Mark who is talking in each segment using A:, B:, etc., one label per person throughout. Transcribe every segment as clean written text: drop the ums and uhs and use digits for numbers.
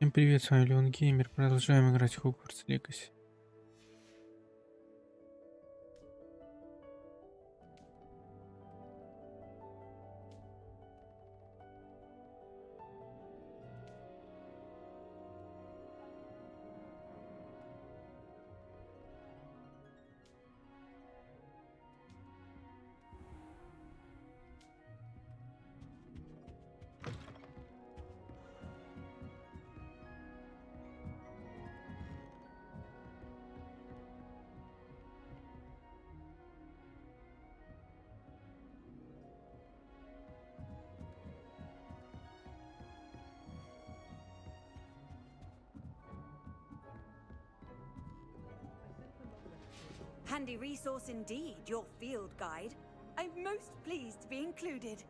A: Всем привет, с вами Леон Геймер. Продолжаем играть в Hogwarts Legacy.
B: Handy resource indeed, your field guide. I'm most pleased to be included.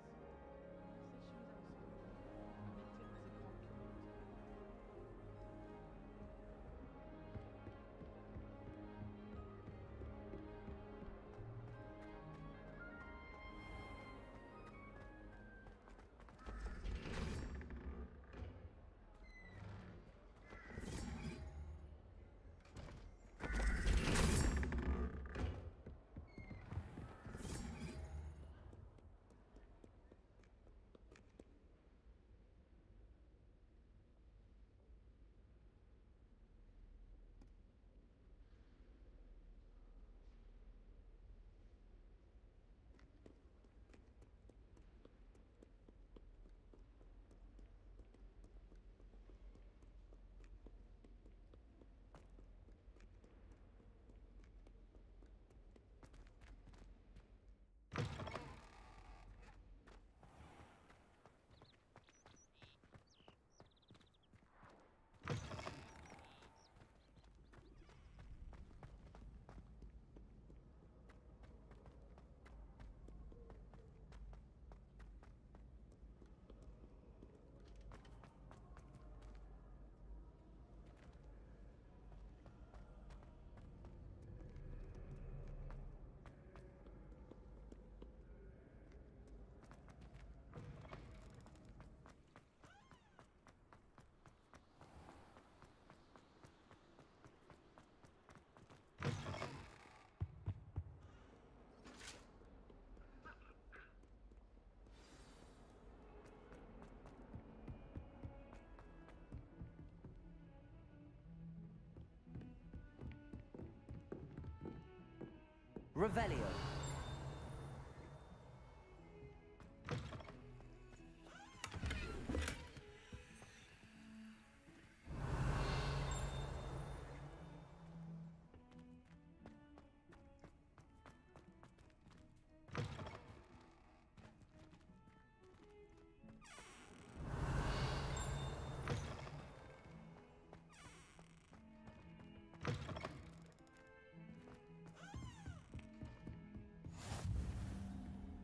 C: Revelio.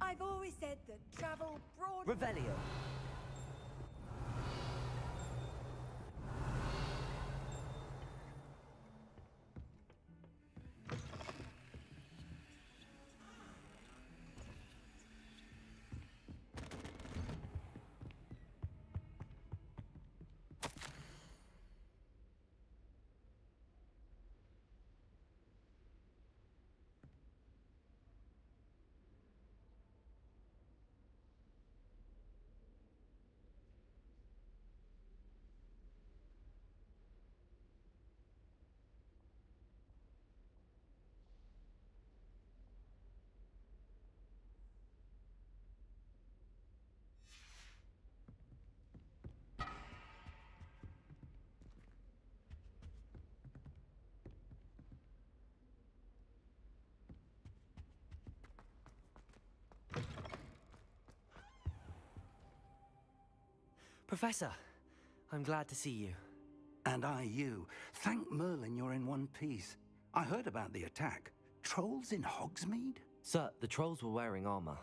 B: I've always said that travel broad.
C: Revelio. Professor, I'm glad to see you.
D: And I you. Thank Merlin you're in one piece. I heard about the attack. Trolls in Hogsmeade?
C: Sir, the trolls were wearing armor.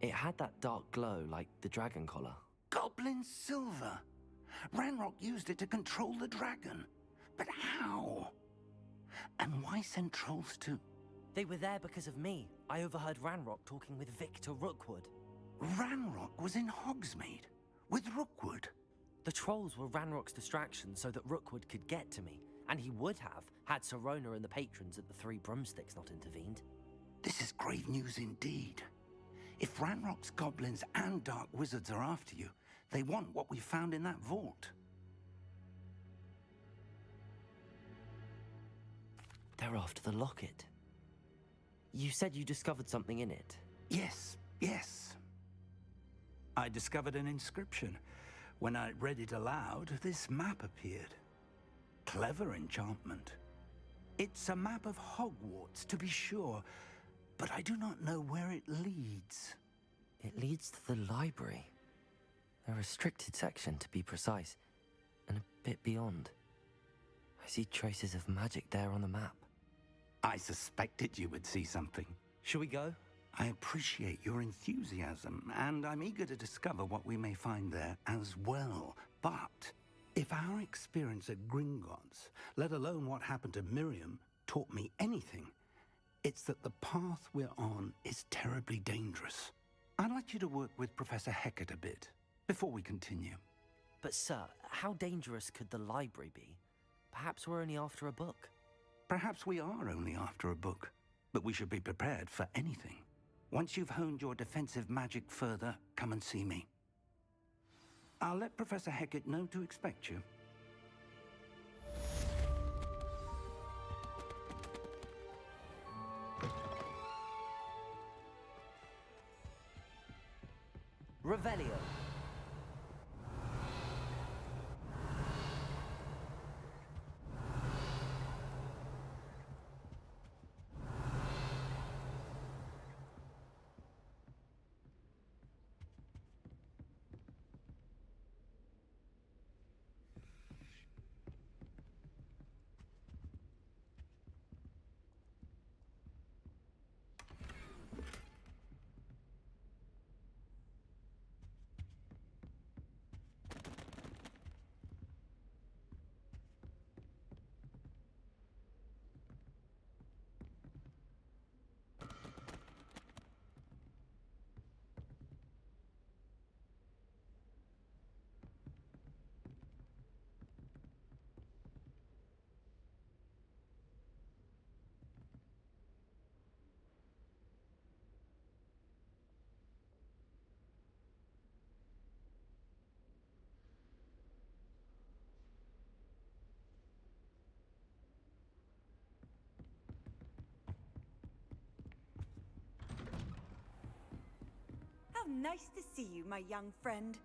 C: It had that dark glow like the dragon collar.
D: Goblin silver! Ranrock used it to control the dragon. But how? And why send trolls to...
C: They were there because of me. I overheard Ranrock talking with Victor Rookwood.
D: Ranrock was in Hogsmeade? With Rookwood?
C: The trolls were Ranrock's distraction so that Rookwood could get to me, and he would have had Sirona and the patrons at the Three Broomsticks not intervened.
D: This is grave news indeed. If Ranrock's goblins and dark wizards are after you, they want what we found in that vault.
C: They're after the locket. You said you discovered something in it.
D: Yes, yes. I discovered an inscription. When I read it aloud, this map appeared. Clever enchantment. It's a map of Hogwarts, to be sure, but I do not know where it leads.
C: It leads to the library. A restricted section, to be precise, and a bit beyond. I see traces of magic there on the map.
D: I suspected you would see something.
C: Shall we go?
D: I appreciate your enthusiasm, and I'm eager to discover what we may find there as well. But if our experience at Gringotts, let alone what happened to Miriam, taught me anything, it's that the path we're on is terribly dangerous. I'd like you to work with Professor Hecat a bit before we continue.
C: But sir, how dangerous could the library be? Perhaps we're only after a book.
D: Perhaps we are only after a book, but we should be prepared for anything. Once you've honed your defensive magic further, come and see me. I'll let Professor Hecat know to expect you.
C: Revelio.
B: How nice to see you, my young friend.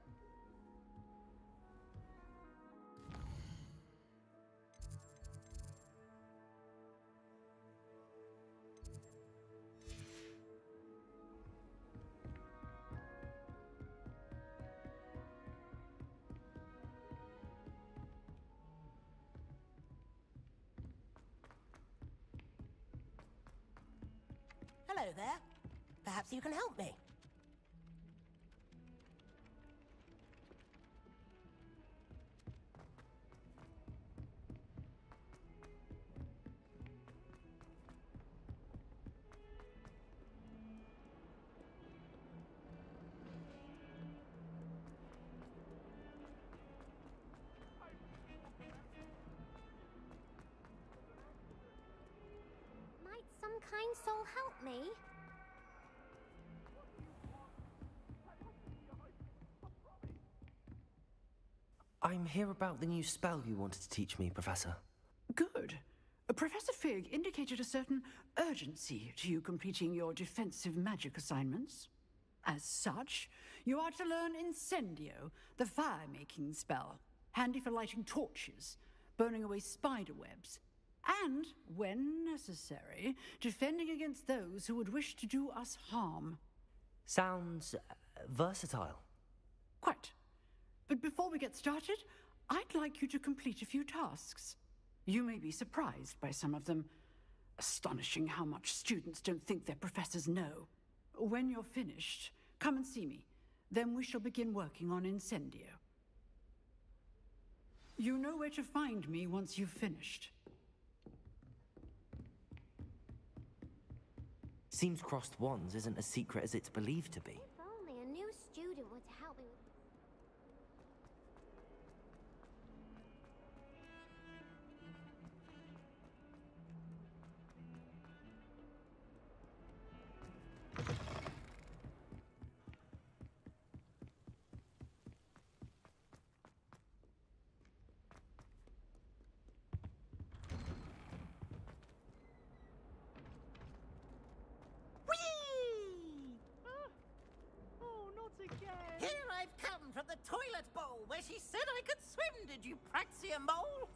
E: Hello there. Perhaps you can help me.
F: Might some kind soul help me?
C: I'm here about the new spell you wanted to teach me, Professor.
G: Good. Professor Fig indicated a certain urgency to you completing your defensive magic assignments. As such, you are to learn Incendio, the fire-making spell, handy for lighting torches, burning away spider webs, and, when necessary, defending against those who would wish to do us harm.
C: Sounds versatile.
G: Quite. But before we get started, I'd like you to complete a few tasks. You may be surprised by some of them. Astonishing how much students don't think their professors know. When you're finished, come and see me. Then we shall begin working on Incendio. You know where to find me once you've finished.
C: Seems crossed wands isn't as secret as it's believed to be.
F: If only a new student were to help me with...
E: from the toilet bowl where she said I could swim, did you praxia mole?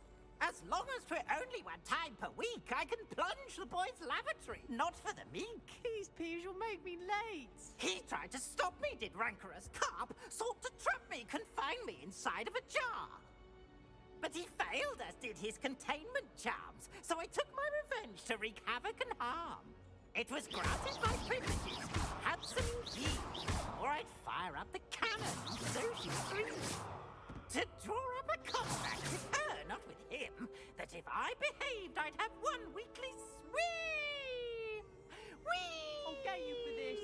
E: As long as for only 1 time per week, I can plunge the boy's lavatory, not for the meek.
H: These peas will make me late.
E: He tried to stop me, did rancorous carp, sought to trap me, confine me inside of a jar. But he failed, as did his containment charms, so I took my revenge to wreak havoc and harm. It was granted my privileges, handsome indeed, or I'd fire up the cannon, so she screamed. To draw up a contract with her, not with him, that if I behaved, I'd have 1 weekly swim! Whee!
H: I'll get you for this.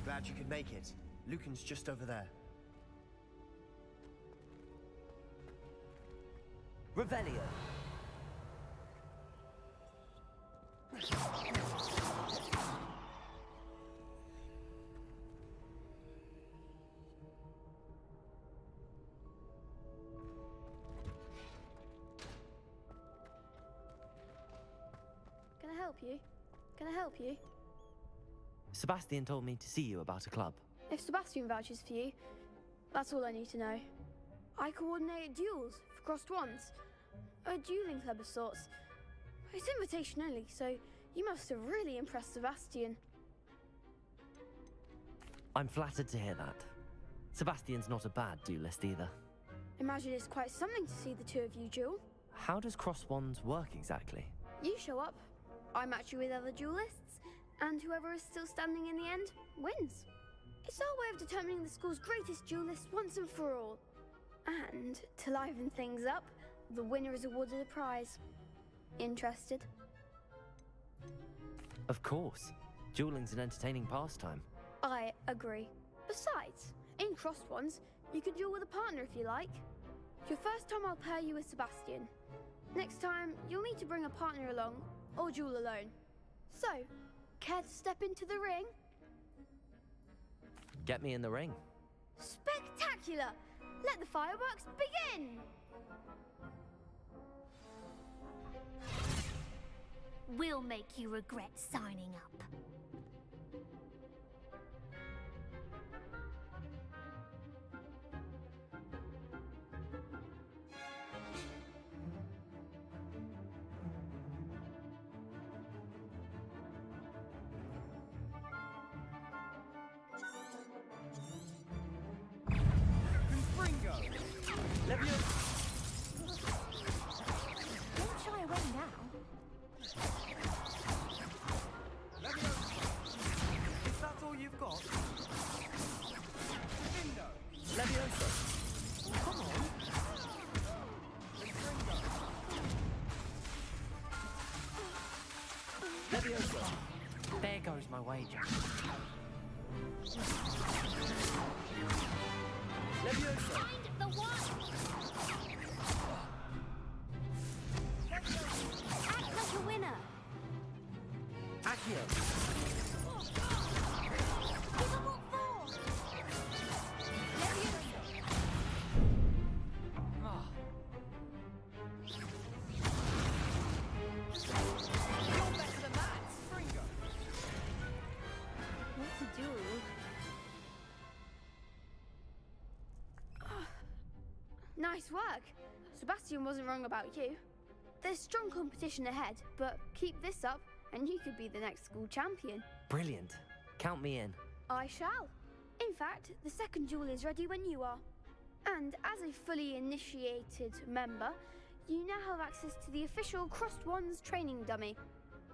I: Glad you could make it. Lucan's just over there.
C: Revelio.
F: Can I help you? Can I help you?
C: Sebastian told me to see you about a club.
F: If Sebastian vouches for you, that's all I need to know. I coordinate duels for crossed ones. A dueling club of sorts. It's invitation only, so you must have really impressed Sebastian.
C: I'm flattered to hear that. Sebastian's not a bad duelist either.
F: Imagine it's quite something to see the two of you duel.
C: How does cross wands work exactly?
F: You show up, I match you with other duelists, and whoever is still standing in the end wins. It's our way of determining the school's greatest duelist once and for all. And to liven things up, the winner is awarded a prize. Interested?
C: Of course. Dueling's an entertaining pastime.
F: I agree. Besides, in crossed ones, you can duel with a partner if you like. Your first time I'll pair you with Sebastian. Next time, you'll need to bring a partner along, or duel alone. So, care to step into the ring?
C: Get me in the ring.
F: Spectacular! Let the fireworks begin!
J: We'll make you regret signing up. Don't shy away now.
I: Is that all you've got?
C: Levioso.
I: Come on.
C: Levioso. There goes my wager. Levioso.
J: Find the one! Act like a winner!
C: Accio.
J: Give a what for!
H: You're better than that, Fringo.
F: What to do? Nice work. Sebastian wasn't wrong about you. There's strong competition ahead, but keep this up and you could be the next school champion.
C: Brilliant. Count me in.
F: I shall. In fact, the second duel is ready when you are. And as a fully initiated member, you now have access to the official Crossed Wands training dummy.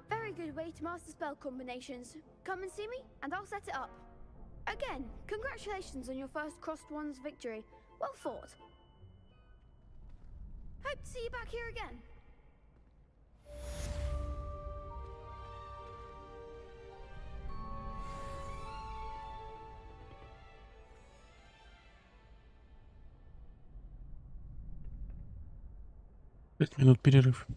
F: Very good way to master spell combinations. Come and see me and I'll set it up. Again, congratulations on your first Crossed Wands victory. Well fought. Hope to see you back here again.
A: Пять минут перерыв.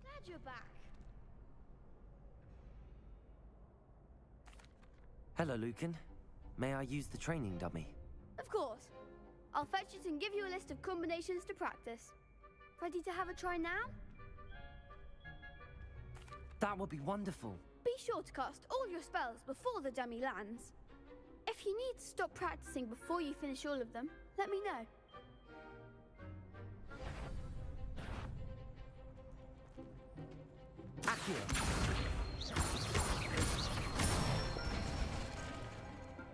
F: Glad you're back.
C: Hello, Lucan. May I use the training dummy?
F: Of course. I'll fetch it and give you a list of combinations to practice. Ready to have a try now?
C: That would be wonderful.
F: Be sure to cast all your spells before the dummy lands. If you need to stop practicing before you finish all of them, let me know.
C: Accurate.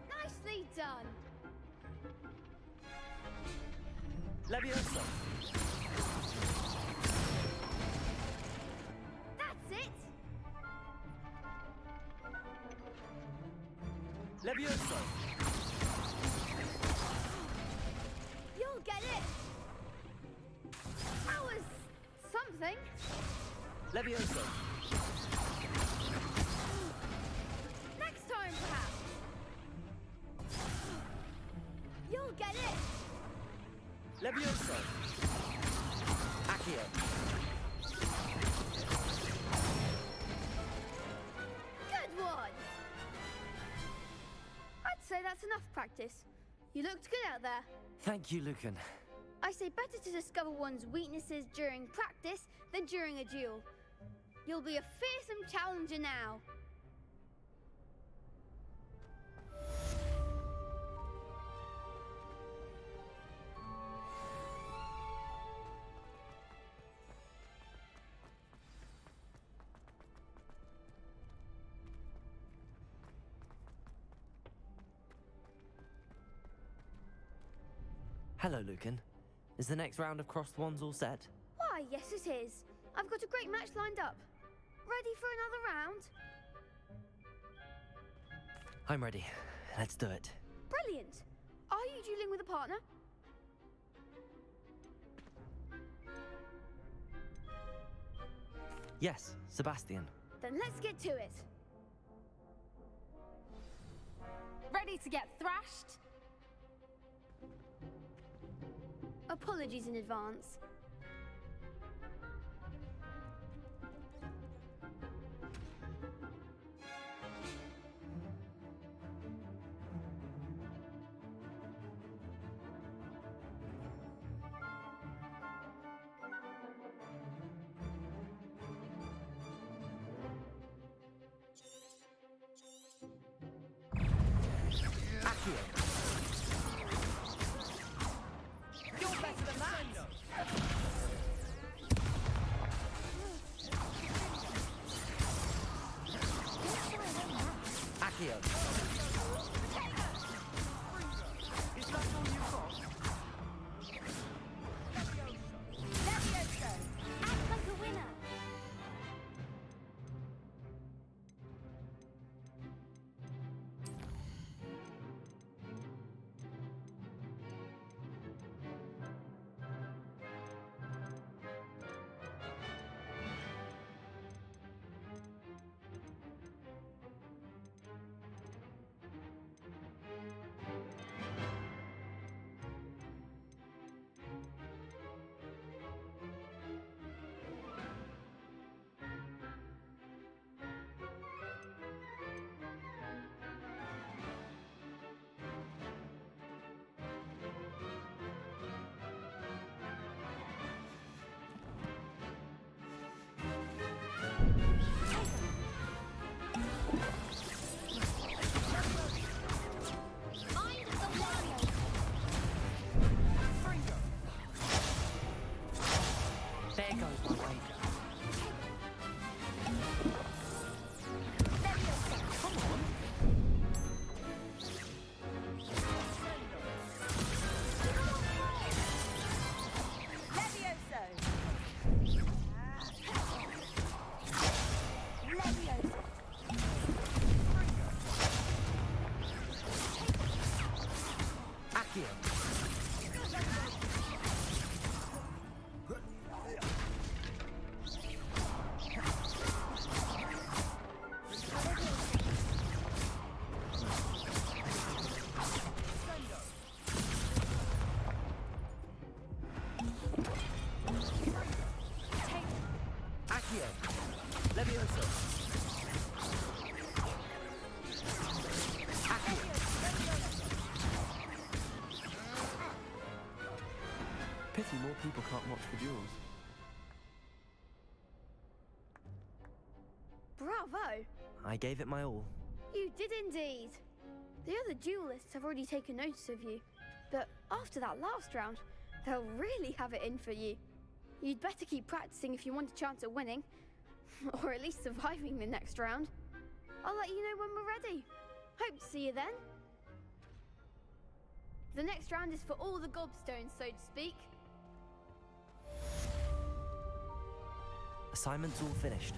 F: Nicely done.
C: Levioso.
F: That's it.
C: Levioso.
F: You'll get it. That was something.
C: Levioso.
F: Next time, perhaps. You'll get it.
C: Levioso. Accio.
F: Good one. I'd say that's enough practice. You looked good out there.
C: Thank you, Lucan.
F: I say better to discover one's weaknesses during practice than during a duel. You'll be a fearsome challenger now.
C: Hello, Lucan. Is the next round of crossed wands all set?
F: Why, yes it is. I've got a great match lined up. Ready for another round?
C: I'm ready. Let's do it.
F: Brilliant. Are you dueling with a partner?
C: Yes, Sebastian.
F: Then let's get to it.
J: Ready to get thrashed?
F: Apologies in advance.
H: You're better than that.
I: There goes my wager. Come on.
B: Levioso!
I: Accio. Accio. Levioso. Accio.
C: Pity more people can't watch the duels.
F: Bravo!
C: I gave it my all.
F: You did indeed. The other duelists have already taken notice of you, but after that last round, they'll really have it in for you. You'd better keep practicing if you want a chance at winning, or at least surviving the next round. I'll let you know when we're ready. Hope to see you then. The next round is for all the gobstones, so to speak.
C: Assignment's all finished.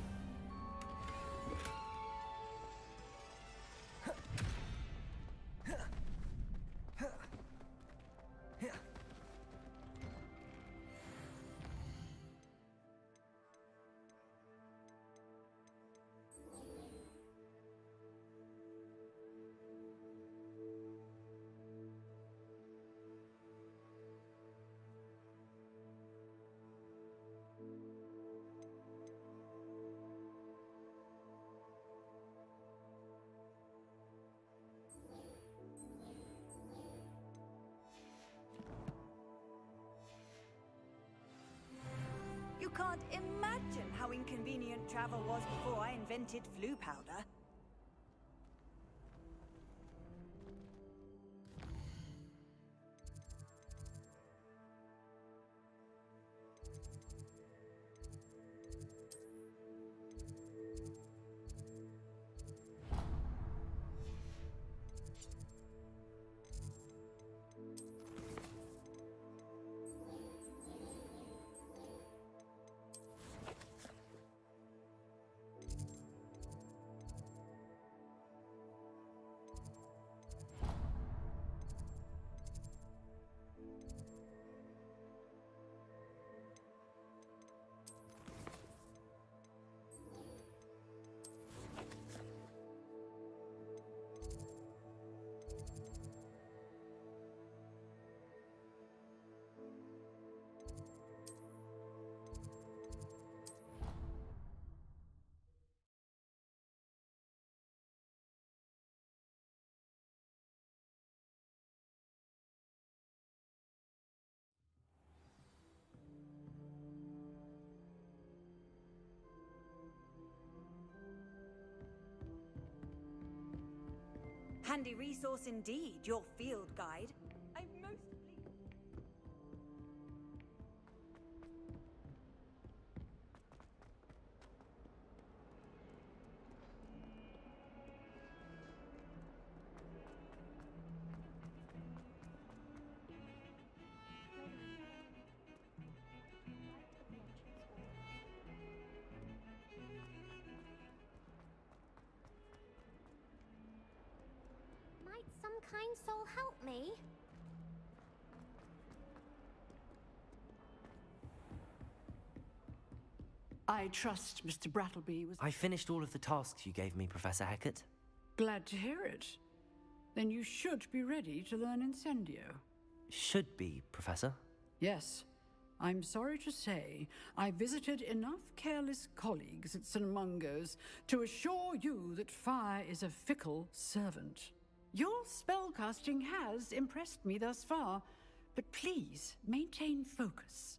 B: You can't imagine how inconvenient travel was before I invented flu powder. Handy resource indeed, your field guide. I'm most pleased.
J: Might some kind soul help me?
G: I trust Mr. Brattleby was
C: I finished all of the tasks you gave me, Professor Hecat.
G: glad to hear it. Then you should be ready to learn Incendio.
C: Should be, Professor.
G: Yes. I'm sorry to say, I visited enough careless colleagues at St. Mungo's to assure you that fire is a fickle servant. Your spellcasting has impressed me thus far, but please maintain focus.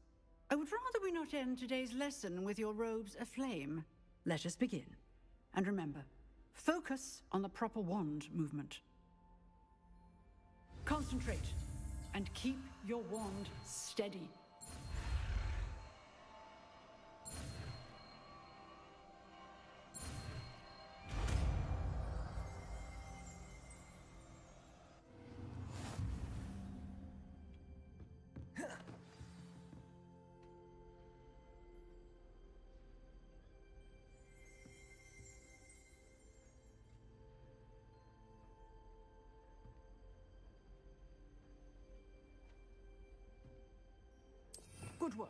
G: I would rather we not end today's lesson with your robes aflame. Let us begin. And remember, focus on the proper wand movement. Concentrate and keep your wand steady. Good work.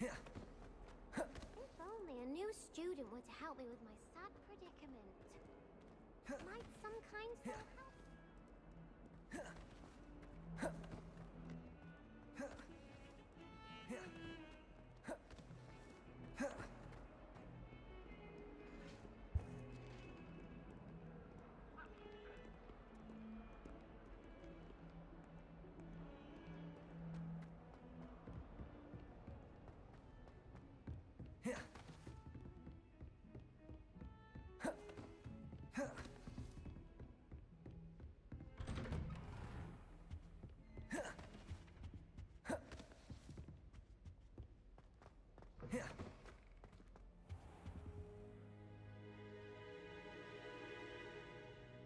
J: If only a new student were to help me with my sad predicament. Might some kind soul help?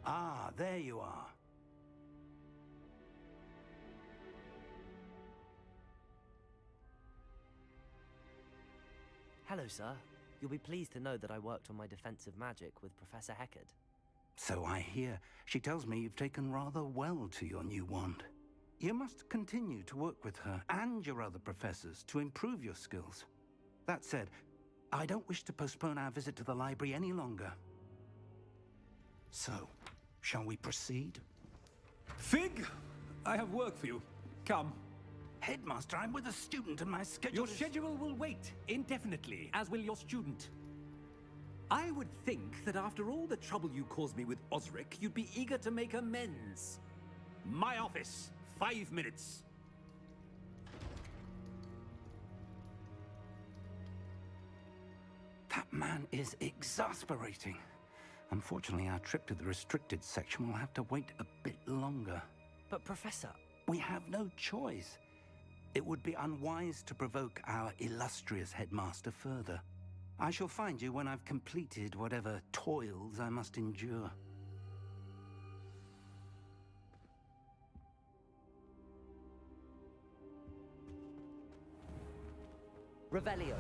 D: Ah, there you are.
C: Hello, sir. You'll be pleased to know that I worked on my defensive magic with Professor Heckard.
D: So I hear. She tells me you've taken rather well to your new wand. You must continue to work with her and your other professors to improve your skills. That said, I don't wish to postpone our visit to the library any longer. So, shall we proceed?
K: Fig! I have work for you. Come.
D: Headmaster, I'm with a student and my schedule
K: Your schedule will wait indefinitely, as will your student. I would think that after all the trouble you caused me with Osric, you'd be eager to make amends. My office, 5 minutes.
D: That man is exasperating. Unfortunately, our trip to the restricted section will have to wait a bit longer.
C: But, Professor...
D: We have no choice. It would be unwise to provoke our illustrious headmaster further. I shall find you when I've completed whatever toils I must endure.
C: Revelio.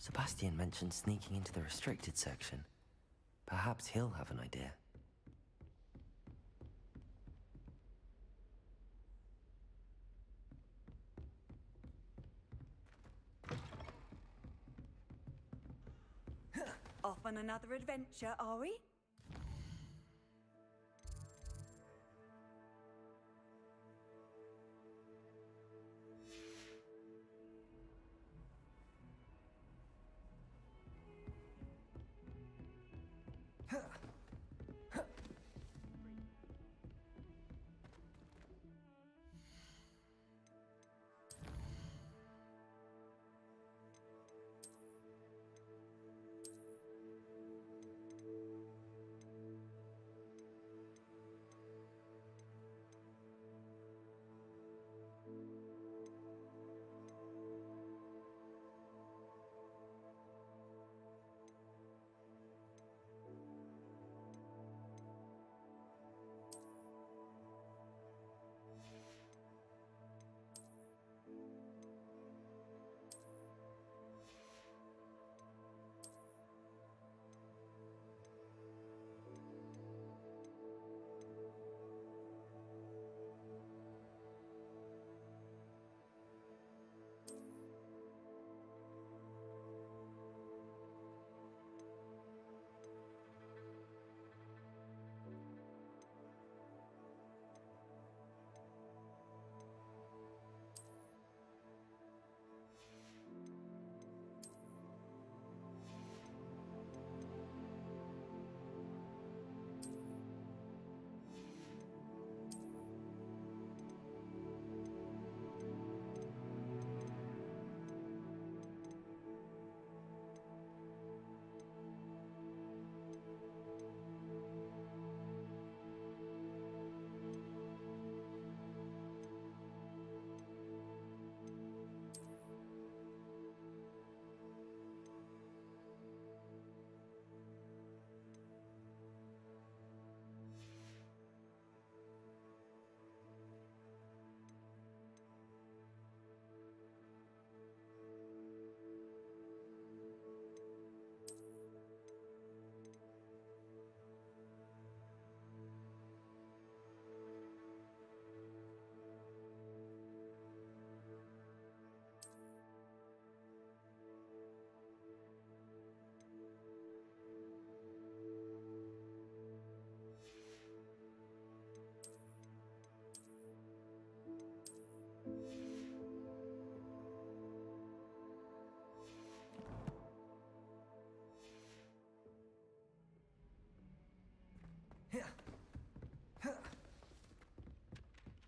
C: Sebastian mentioned sneaking into the restricted section. Perhaps he'll have an idea.
B: Off on another adventure, are we?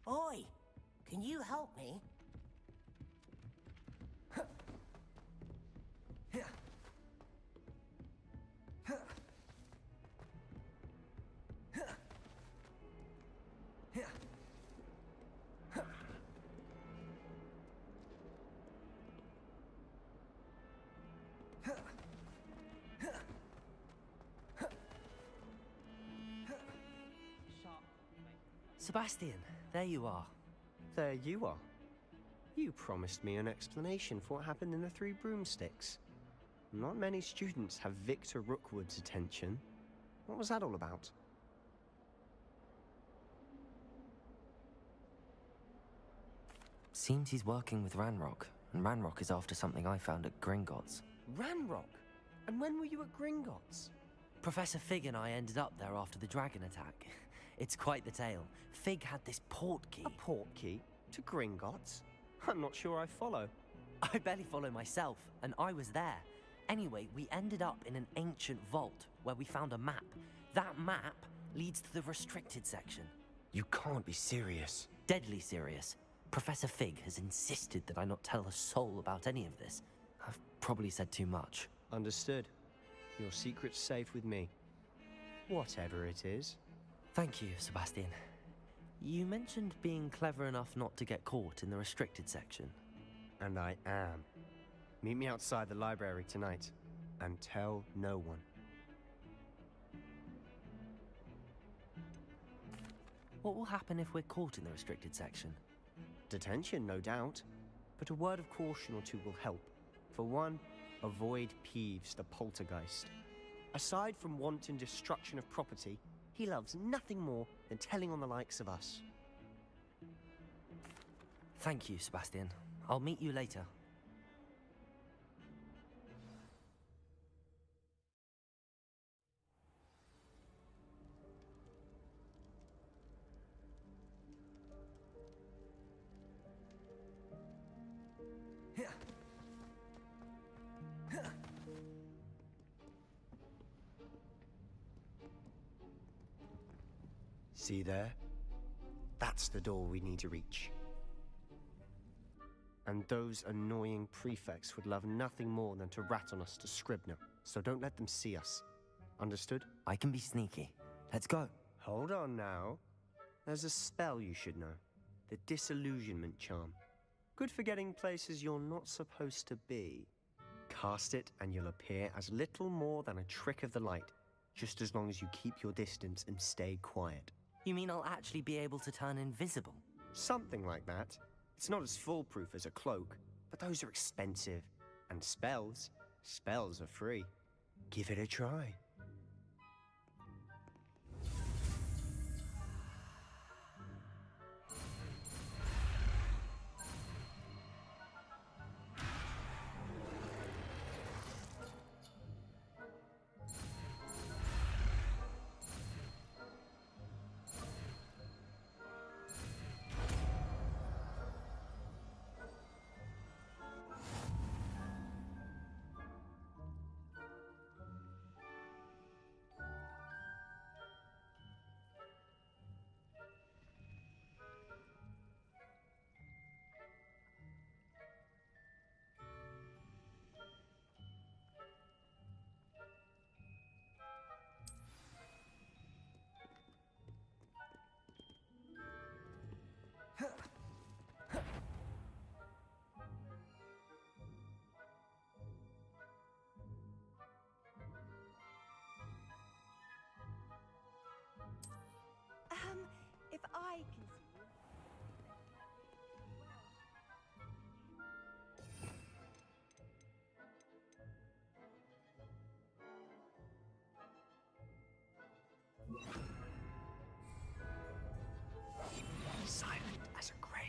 E: Oi, can you help me?
C: Sebastian, there you are.
L: There you are. You promised me an explanation for what happened in the Three Broomsticks. Not many students have Victor Rookwood's attention. What was that all about?
C: Seems he's working with Ranrock, and Ranrock is after something I found at Gringotts.
L: Ranrock? And when were you at Gringotts?
C: Professor Fig and I ended up there after the dragon attack. It's quite the tale. Fig had this port key.
L: A port key? To Gringotts? I'm not sure I follow.
C: I barely follow myself, and I was there. Anyway, we ended up in an ancient vault where we found a map. That map leads to the restricted section.
L: You can't be serious.
C: Deadly serious. Professor Fig has insisted that I not tell a soul about any of this. I've probably said too much.
L: Understood. Your secret's safe with me. Whatever it is.
C: Thank you, Sebastian. You mentioned being clever enough not to get caught in the restricted section.
L: And I am. Meet me outside the library tonight, and tell no one.
C: What will happen if we're caught in the restricted section?
L: Detention, no doubt. But a word of caution or two will help. For one, avoid Peeves, the poltergeist. Aside from wanton destruction of property, he loves nothing more than telling on the likes of us.
C: Thank you, Sebastian. I'll meet you later.
L: See there? That's the door we need to reach. And those annoying prefects would love nothing more than to rat on us to Scribner, so don't let them see us. Understood?
C: I can be sneaky. Let's go.
L: Hold on now. There's a spell you should know. The Disillusionment Charm. Good for getting places you're not supposed to be. Cast it and you'll appear as little more than a trick of the light, just as long as you keep your distance and stay quiet.
C: You mean I'll actually be able to turn invisible?
L: Something like that. It's not as foolproof as a cloak, but those are expensive. And spells are free. Give it a try.
B: If I can see you.
L: Silent as a grave.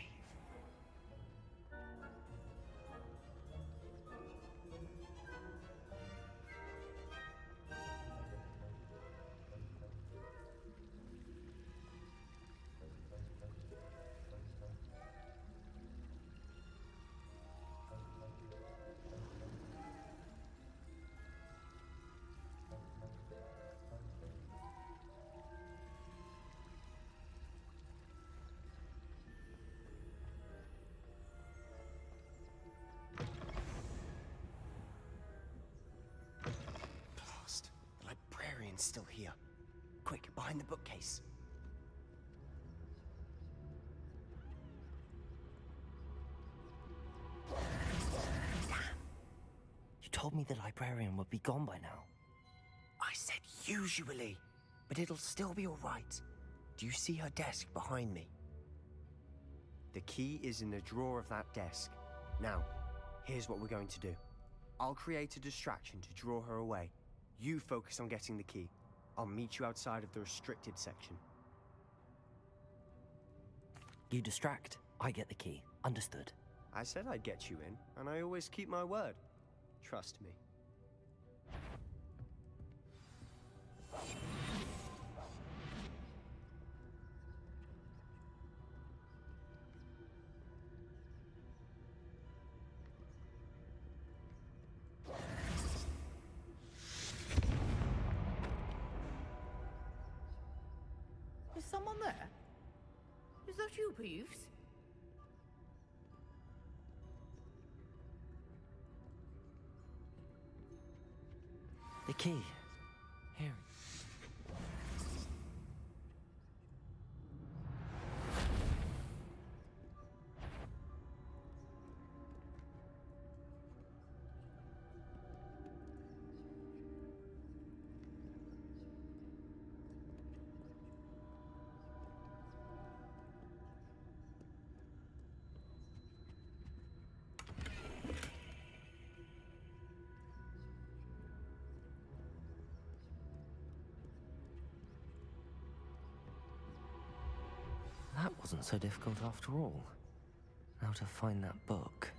L: Merlin's still here. Quick, behind the bookcase.
C: Damn! You told me the librarian would be gone by now.
L: I said usually, but it'll still be all right. Do you see her desk behind me? The key is in the drawer of that desk. Now, here's what we're going to do. I'll create a distraction to draw her away. You focus on getting the key. I'll meet you outside of the restricted section.
C: You distract, I get the key. Understood.
L: I said I'd get you in, and I always keep my word. Trust me.
E: Is someone there? Is that you, Peeves?
C: The key. Here. That wasn't so difficult after all. Now to find that book.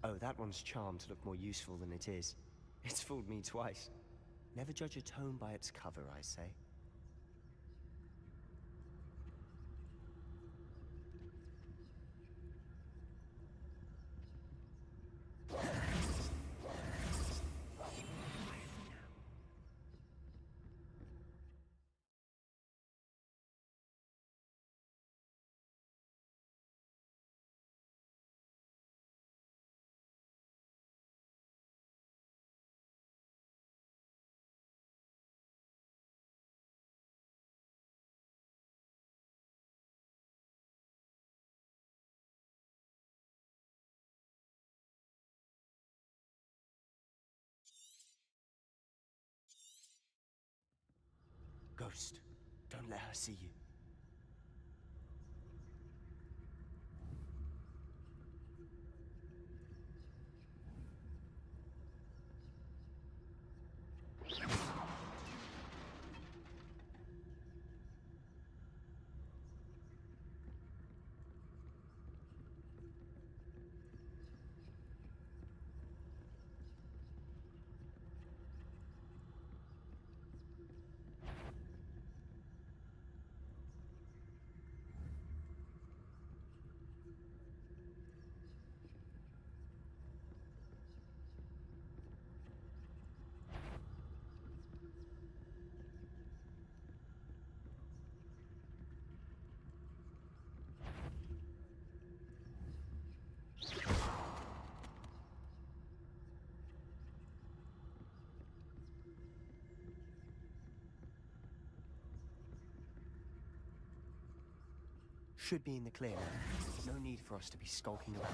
L: Oh, that one's charmed to look more useful than it is. It's fooled me twice. Never judge a tome by its cover, I say. Ghost, don't let her see you. Should be in the clear now. No need for us to be skulking about.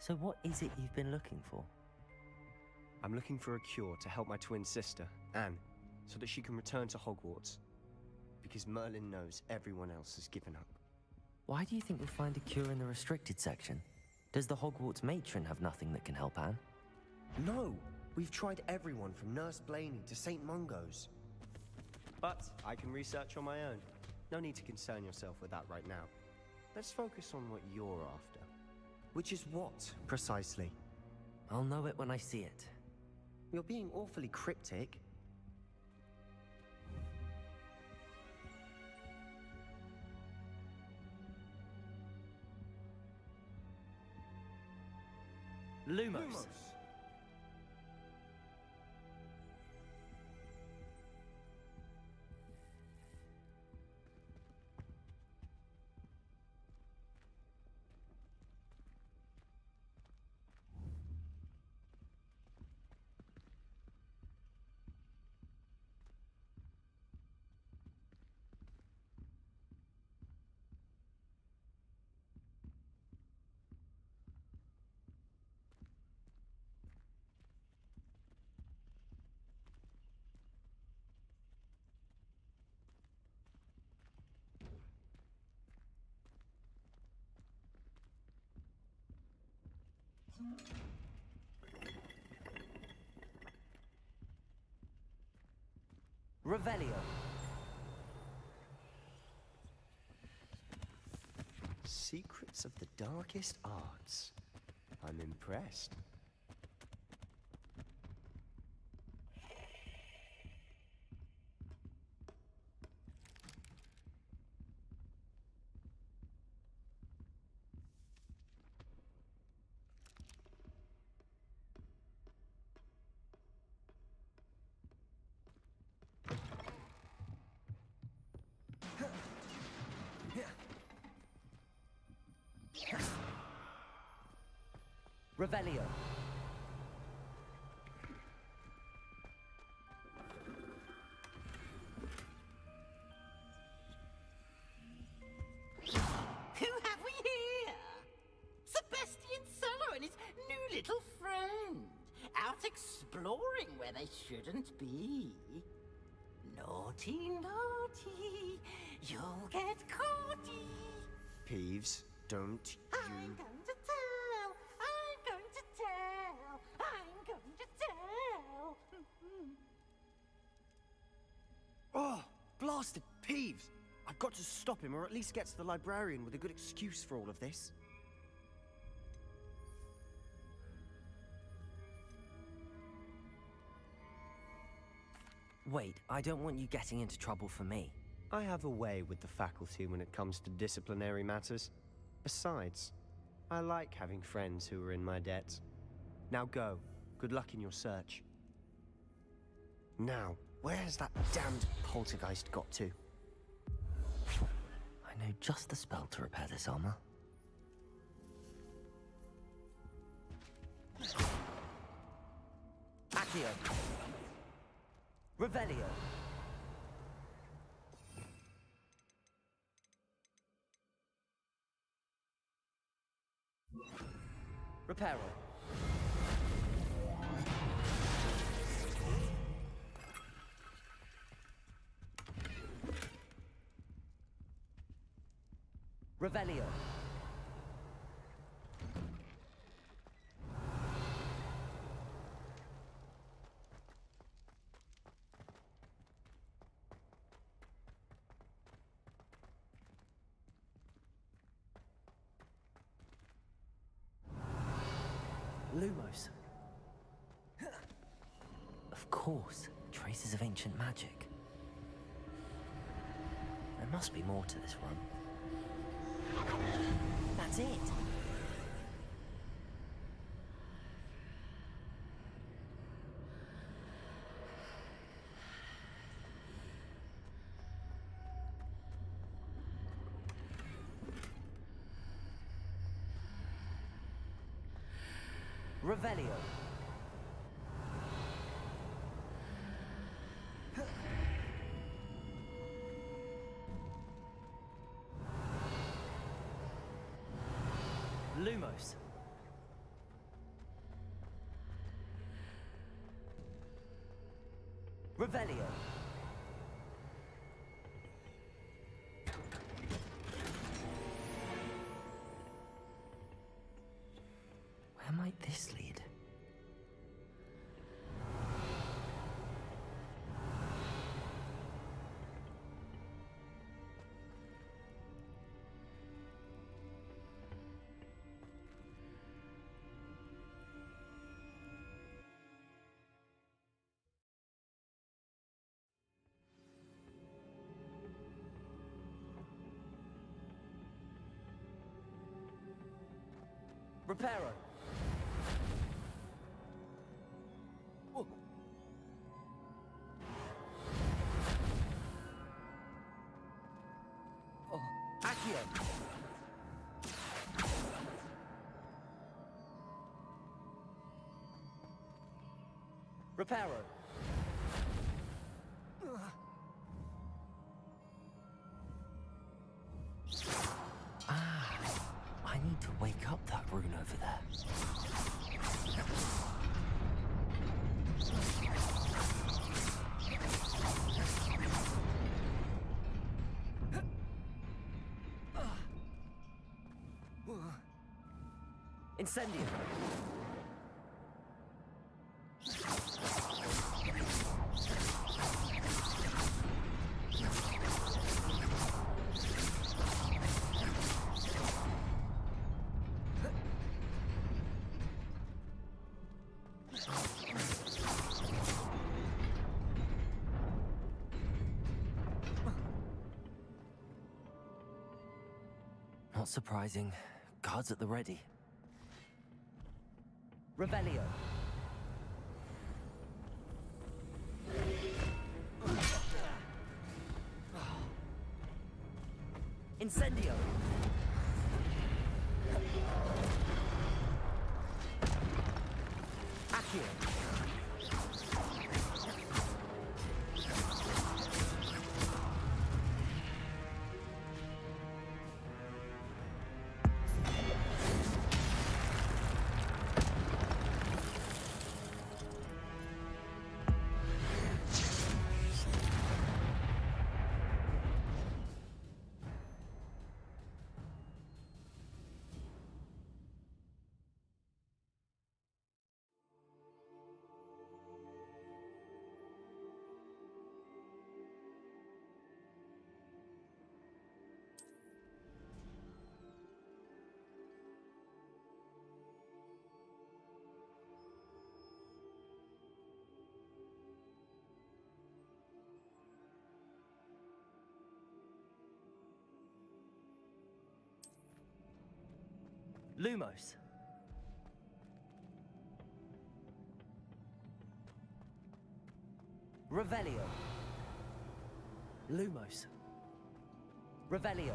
C: So what is it you've been looking for?
L: I'm looking for a cure to help my twin sister, Anne, so that she can return to Hogwarts. Because Merlin knows everyone else has given up.
C: Why do you think you'll find a cure in the restricted section? Does the Hogwarts matron have nothing that can help Anne?
L: No! We've tried everyone from Nurse Blaney to St. Mungo's. But I can research on my own. No need to concern yourself with that right now. Let's focus on what you're after. Which is what, precisely?
C: I'll know it when I see it.
L: You're being awfully cryptic.
I: Lumos.
C: Revelio.
L: Secrets of the darkest arts. I'm impressed.
C: Revelio.
E: Who have we here? Sebastian Solo and his new little friend. Out exploring where they shouldn't be. Naughty, naughty. You'll get caughty.
L: Peeves, don't you...
E: I'm going to tell. I'm going to tell. I'm going to tell.
L: Oh, blasted Peeves! I've got to stop him, or at least get to the librarian with a good excuse for all of this.
C: Wait, I don't want you getting into trouble for me.
L: I have a way with the faculty when it comes to disciplinary matters. Besides, I like having friends who are in my debt. Now go. Good luck in your search. Now, where has that damned poltergeist got to?
C: I know just the spell to repair this armor. Accio. Revelio. Reparo. Revelio. Lumos. Of course, traces of ancient magic. There must be more to this run. That's it. Revelio. Lumos. Revelio. Where might this lead? Reparo.
I: Accio. Reparo.
C: I need to wake up that rune over there.
I: Incendio.
C: Not surprising. Guards at the ready.
I: Revelio. Incendio. Accio. Lumos. Revelio. Lumos. Revelio.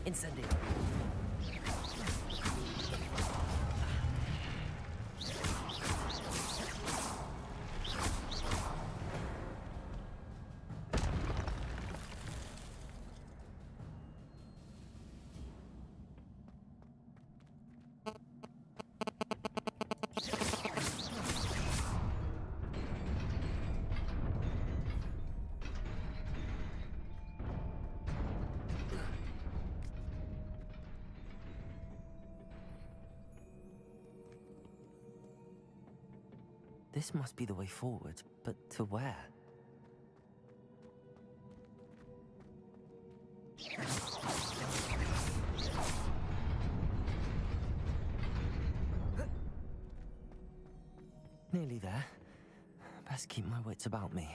I: Incendio.
C: This must be the way forward, but to where? Nearly there. Best keep my wits about me.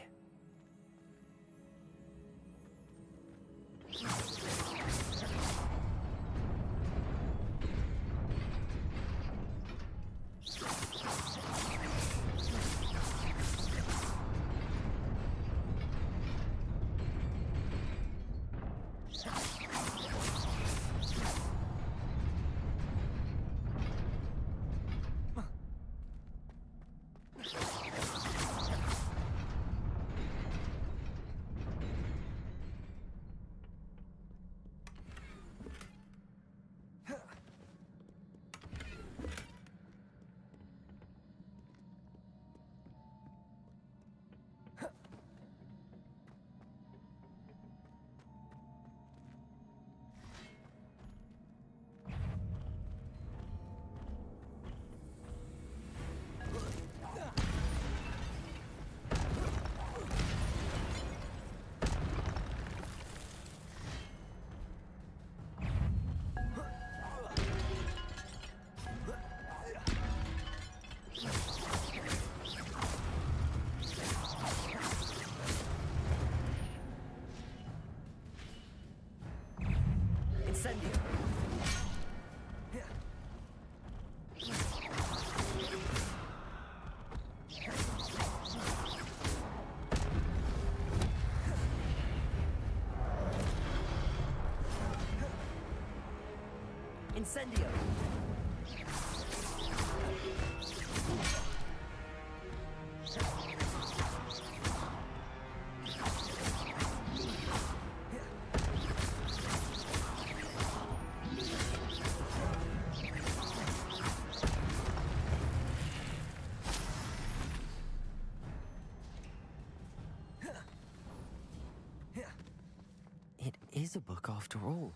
I: Incendio. Incendio. It is a book after all.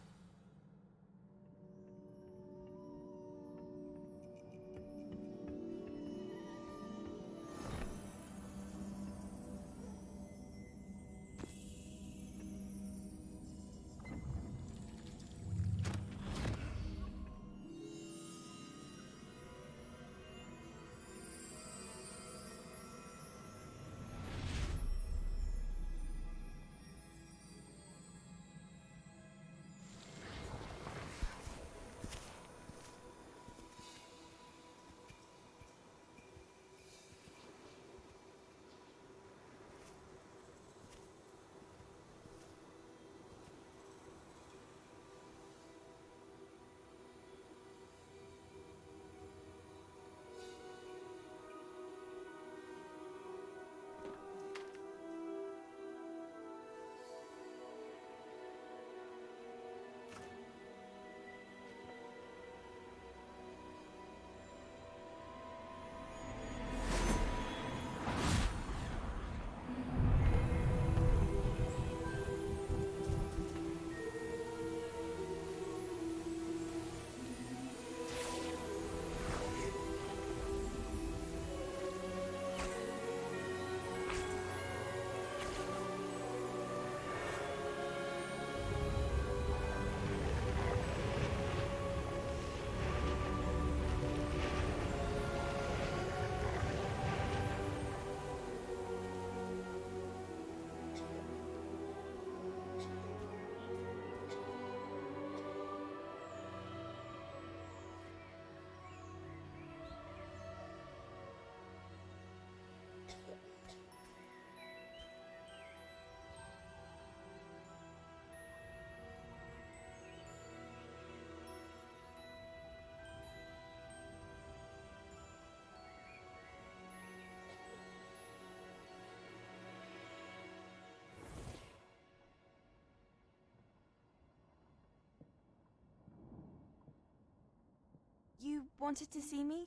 M: You wanted to see me?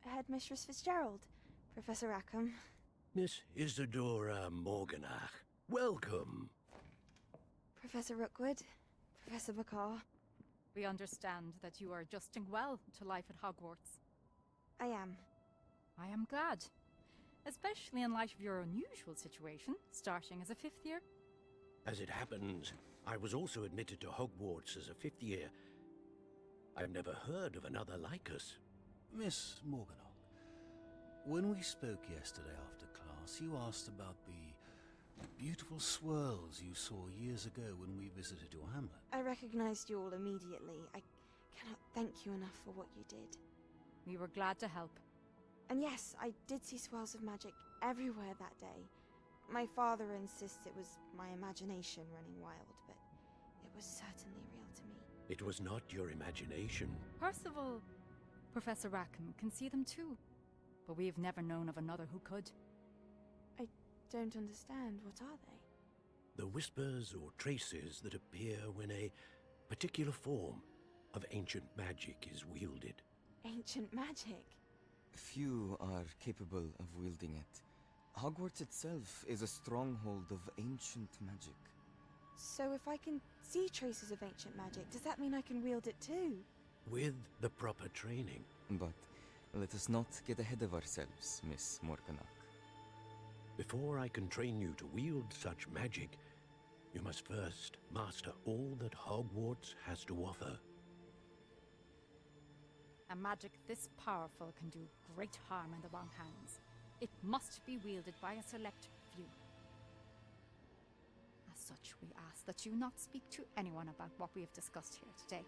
M: Headmistress Fitzgerald, Professor Rackham.
N: Miss Isadora Morganach, welcome.
M: Professor Rookwood, Professor Bakar.
O: We understand that you are adjusting well to life at Hogwarts.
M: I am.
O: I am glad. Especially in light of your unusual situation, starting as a 5th year.
N: As it happens, I was also admitted to Hogwarts as a 5th year. I've never heard of another like us.
P: Miss Morganach, when we spoke yesterday after class, you asked about the beautiful swirls you saw years ago when we visited your hamlet.
M: I recognized you all immediately. I cannot thank you enough for what you did.
O: We were glad to help.
M: And yes, I did see swirls of magic everywhere that day. My father insists it was my imagination running wild, but it was certainly real to me.
N: It was not your imagination.
O: Percival, Professor Rackham can see them too. But we have never known of another who could.
M: I don't understand. What are they?
N: The whispers or traces that appear when a particular form of ancient magic is wielded.
M: Ancient magic?
Q: Few are capable of wielding it. Hogwarts itself is a stronghold of ancient magic.
M: So if I can see traces of ancient magic, does that mean I can wield it too?
N: With the proper training.
Q: But let us not get ahead of ourselves, Miss Morganach.
N: Before I can train you to wield such magic, you must first master all that Hogwarts has to offer.
O: A magic this powerful can do great harm in the wrong hands. It must be wielded by a select few. A such, we ask that you not speak to anyone about what we have discussed here today.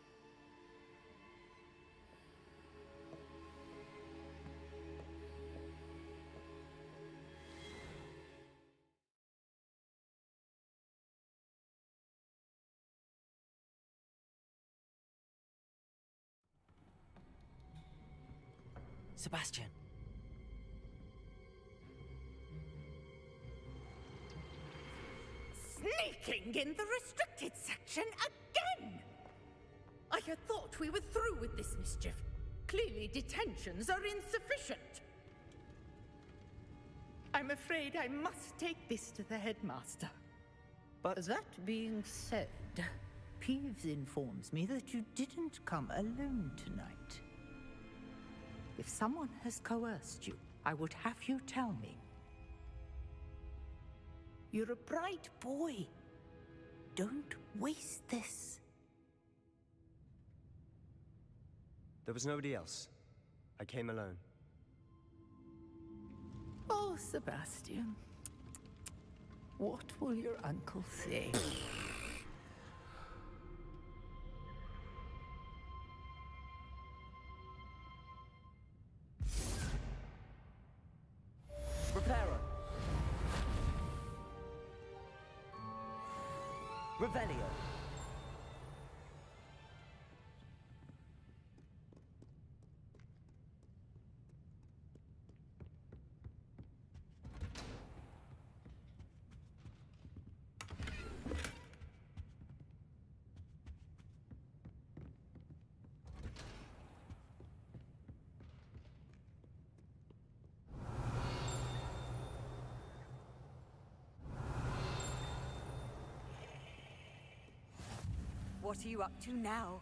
C: Sebastian.
E: Sneaking in the restricted section again! I had thought we were through with this mischief. Clearly detentions are insufficient. I'm afraid I must take this to the headmaster.
R: But that being said, Peeves informs me that you didn't come alone tonight. If someone has coerced you, I would have you tell me. You're a bright boy. Don't waste this.
L: There was nobody else. I came alone.
R: Oh, Sebastian. What will your uncle say?
C: Reparo. Revelio.
B: What are you up to now?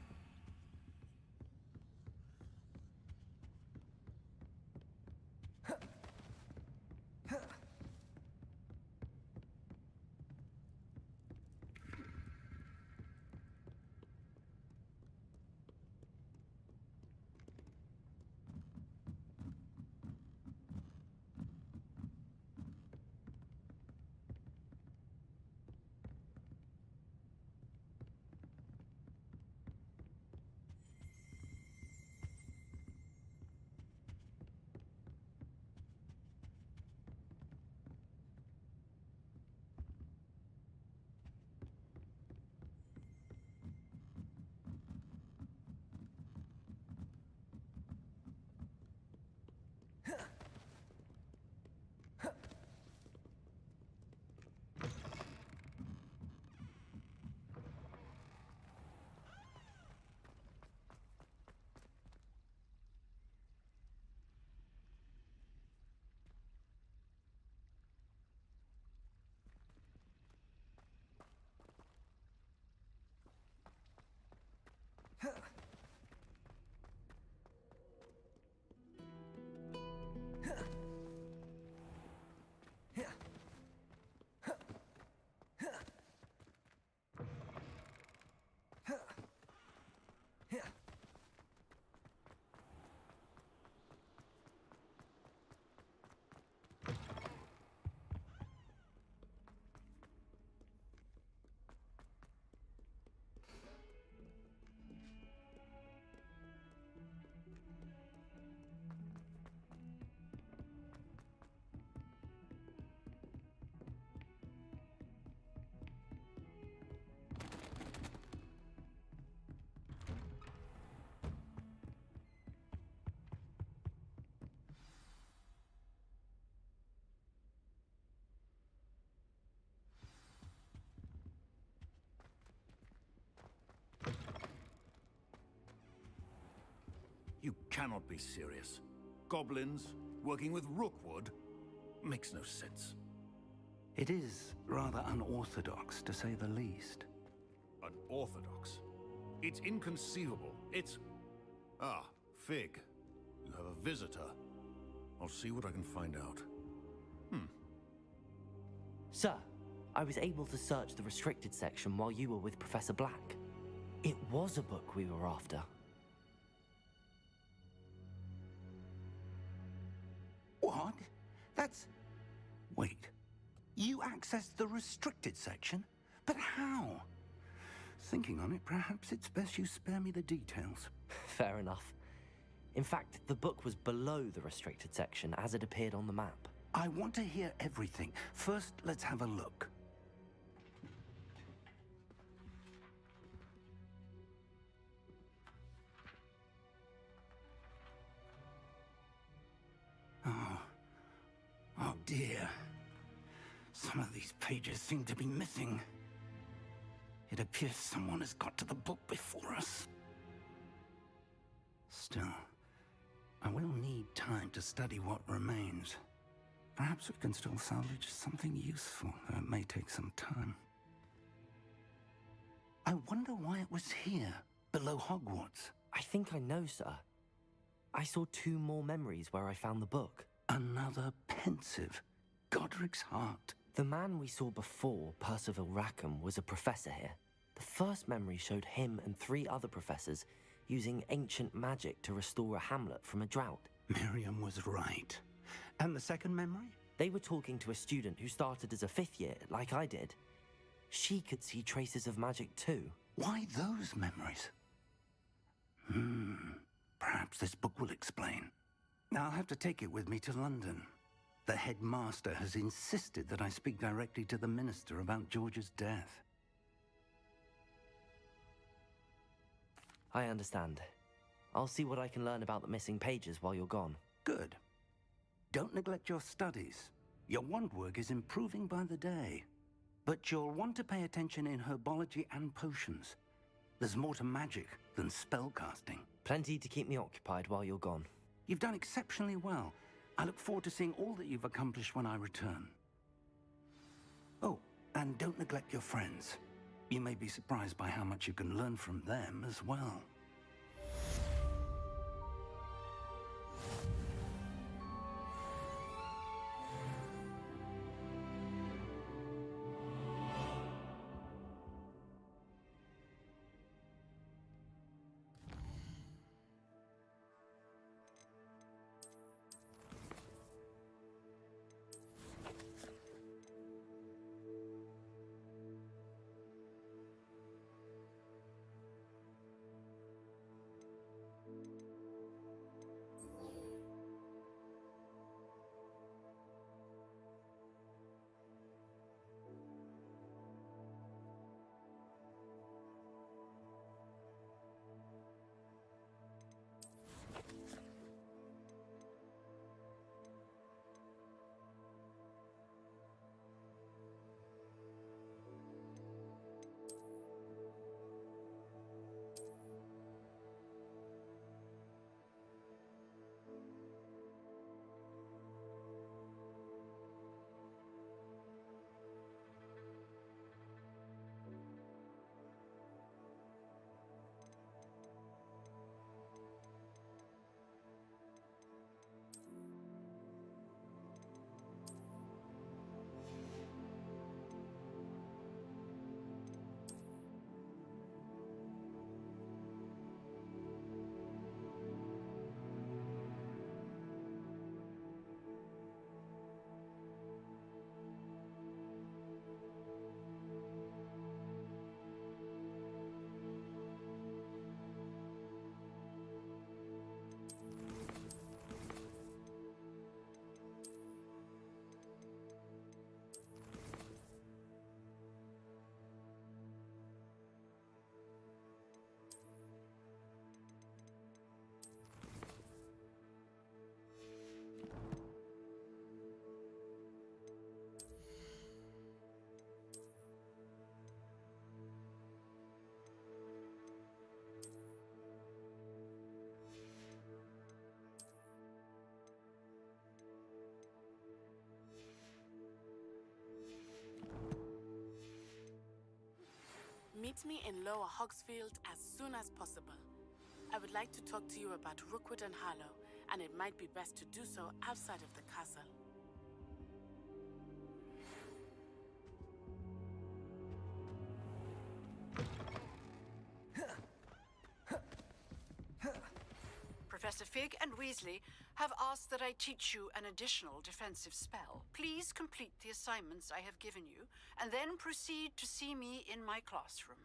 N: You cannot be serious. Goblins working with Rookwood makes no sense.
D: It is rather unorthodox, to say the least.
N: Unorthodox? It's inconceivable. It's... Ah, Fig. You have a visitor. I'll see what I can find out.
C: Sir, I was able to search the restricted section while you were with Professor Black. It was a book we were after.
D: What? That's... Wait. You accessed the restricted section? But how? Thinking on it, perhaps it's best you spare me the details.
C: Fair enough. In fact, the book was below the restricted section as it appeared on the map.
D: I want to hear everything. First, let's have a look. Oh dear. Some of these pages seem to be missing. It appears someone has got to the book before us. Still, I will need time to study what remains. Perhaps we can still salvage something useful, though it may take some time. I wonder why it was here, below Hogwarts.
C: I think I know, sir. I saw 2 more memories where I found the book.
D: Another pensive. Godric's heart.
C: The man we saw before, Percival Rackham, was a professor here. The first memory showed him and 3 other professors using ancient magic to restore a hamlet from a drought.
D: Miriam was right. And the second memory?
C: They were talking to a student who started as a 5th year, like I did. She could see traces of magic too.
D: Why those memories? Perhaps this book will explain. I'll have to take it with me to London. The headmaster has insisted that I speak directly to the minister about George's death.
C: I understand. I'll see what I can learn about the missing pages while you're gone.
D: Good. Don't neglect your studies. Your wand work is improving by the day. But you'll want to pay attention in herbology and potions. There's more to magic than spellcasting.
C: Plenty to keep me occupied while you're gone.
D: You've done exceptionally well. I look forward to seeing all that you've accomplished when I return. Oh, and don't neglect your friends. You may be surprised by how much you can learn from them as well.
S: Meet me in Lower Hogsfield as soon as possible. I would like to talk to you about Rookwood and Harlow, and it might be best to do so outside of the castle.
G: Professor Fig and Weasley have asked that I teach you an additional defensive spell. Please complete the assignments I have given you, and then proceed to see me in my classroom.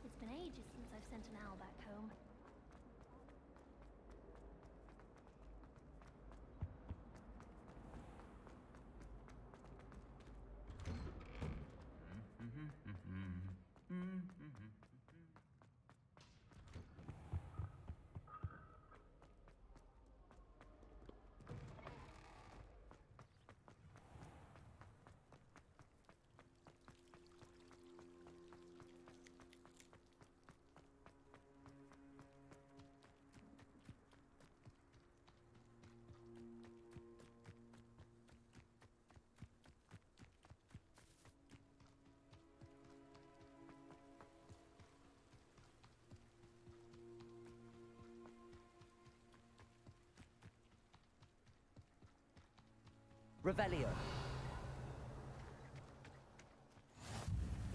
J: It's been ages since I've sent an owl back home.
E: Revelio.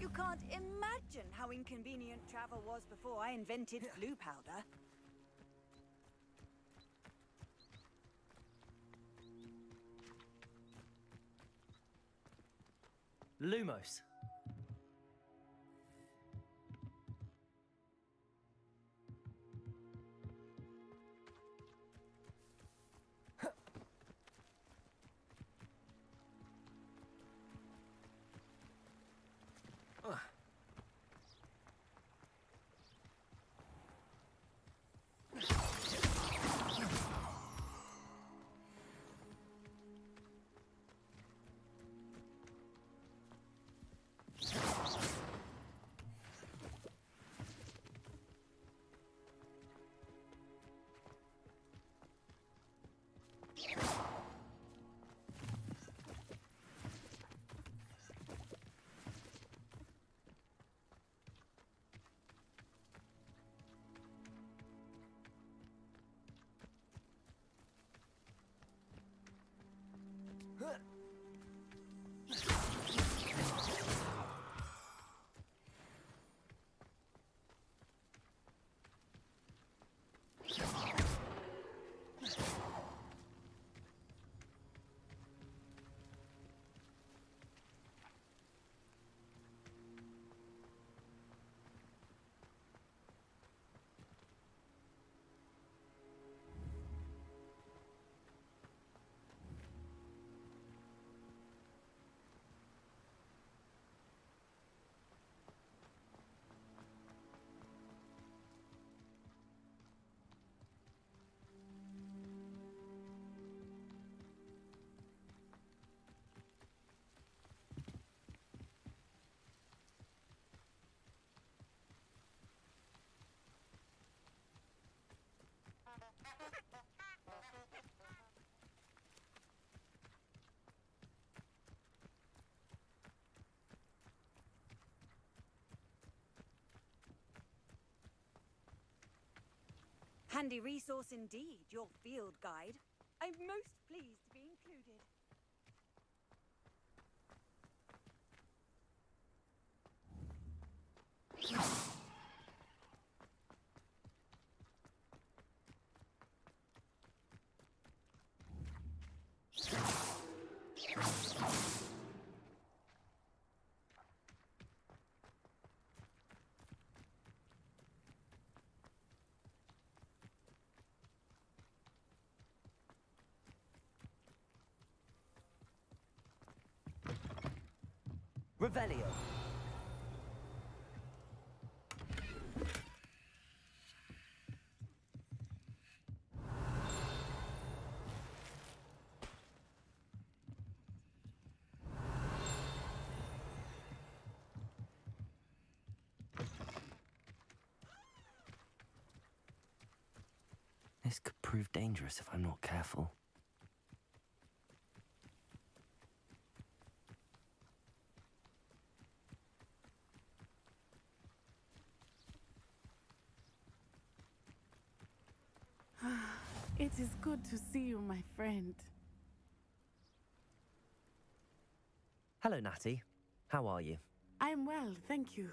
B: You can't imagine how inconvenient travel was before I invented blue powder.
E: Lumos.
B: Handy resource indeed, your field guide. I'm most pleased to be included.
C: Revelio. This could prove dangerous if I'm not careful.
T: It is good to see you, my friend.
C: Hello, Natty. How are you?
T: I'm well, thank you.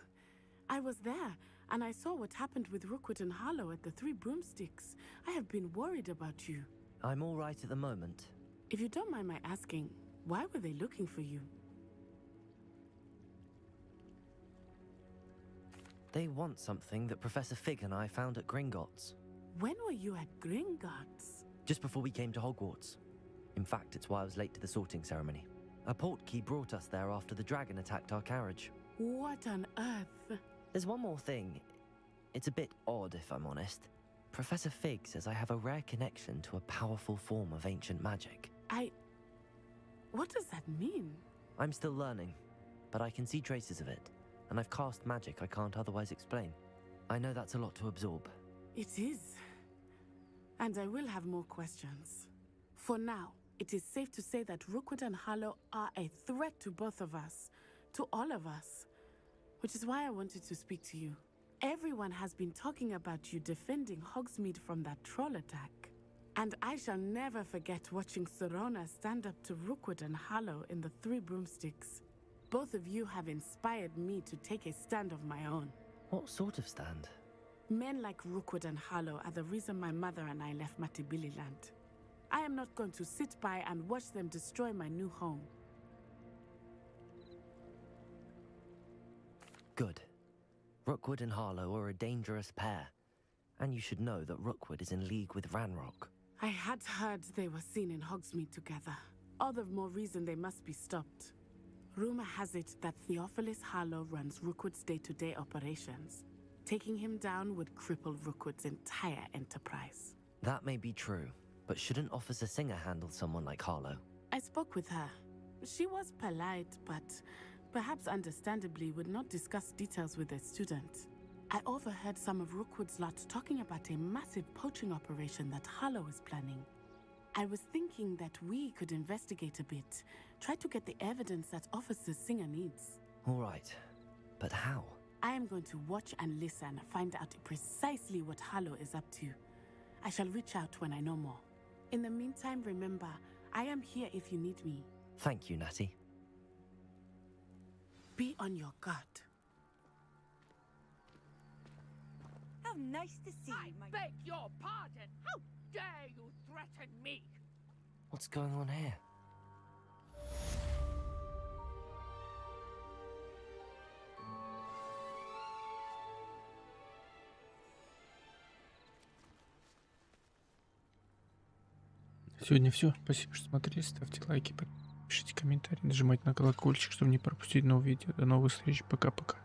T: I was there, and I saw what happened with Rookwood and Harlow at the Three Broomsticks. I have been worried about you.
C: I'm all right at the moment.
T: If you don't mind my asking, why were they looking for you?
C: They want something that Professor Fig and I found at Gringotts.
T: When were you at Gringotts?
C: Just before we came to Hogwarts. In fact, it's why I was late to the sorting ceremony. A portkey brought us there after the dragon attacked our carriage.
T: What on earth?
C: There's one more thing. It's a bit odd, if I'm honest. Professor Fig says I have a rare connection to a powerful form of ancient magic.
T: What does that mean?
C: I'm still learning, but I can see traces of it, and I've cast magic I can't otherwise explain. I know that's a lot to absorb.
T: It is. And I will have more questions. For now, it is safe to say that Rookwood and Harlow are a threat to both of us, to all of us, which is why I wanted to speak to you. Everyone has been talking about you defending Hogsmeade from that troll attack. And I shall never forget watching Serona stand up to Rookwood and Harlow in the Three Broomsticks. Both of you have inspired me to take a stand of my own.
C: What sort of stand?
T: Men like Rookwood and Harlow are the reason my mother and I left Matibililand. I am not going to sit by and watch them destroy my new home.
C: Good. Rookwood and Harlow are a dangerous pair. And you should know that Rookwood is in league with Ranrock.
T: I had heard they were seen in Hogsmeade together. All the more reason they must be stopped. Rumor has it that Theophilus Harlow runs Rookwood's day-to-day operations. Taking him down would cripple Rookwood's entire enterprise.
C: That may be true, but shouldn't Officer Singer handle someone like Harlow?
T: I spoke with her. She was polite, but perhaps understandably would not discuss details with a student. I overheard some of Rookwood's lot talking about a massive poaching operation that Harlow is planning. I was thinking that we could investigate a bit, try to get the evidence that Officer Singer needs.
C: All right, but how?
T: I am going to watch and listen, find out precisely what Harlow is up to. I shall reach out when I know more. In the meantime, remember, I am here if you need me.
C: Thank you, Natty.
T: Be on your guard.
B: How nice to see
H: I
B: you, my...
H: beg your pardon! How dare you threaten me?
C: What's going on here?
A: Сегодня все. Спасибо, что смотрели. Ставьте лайки, пишите комментарии, нажимайте на колокольчик, чтобы не пропустить новые видео. До новых встреч. Пока-пока.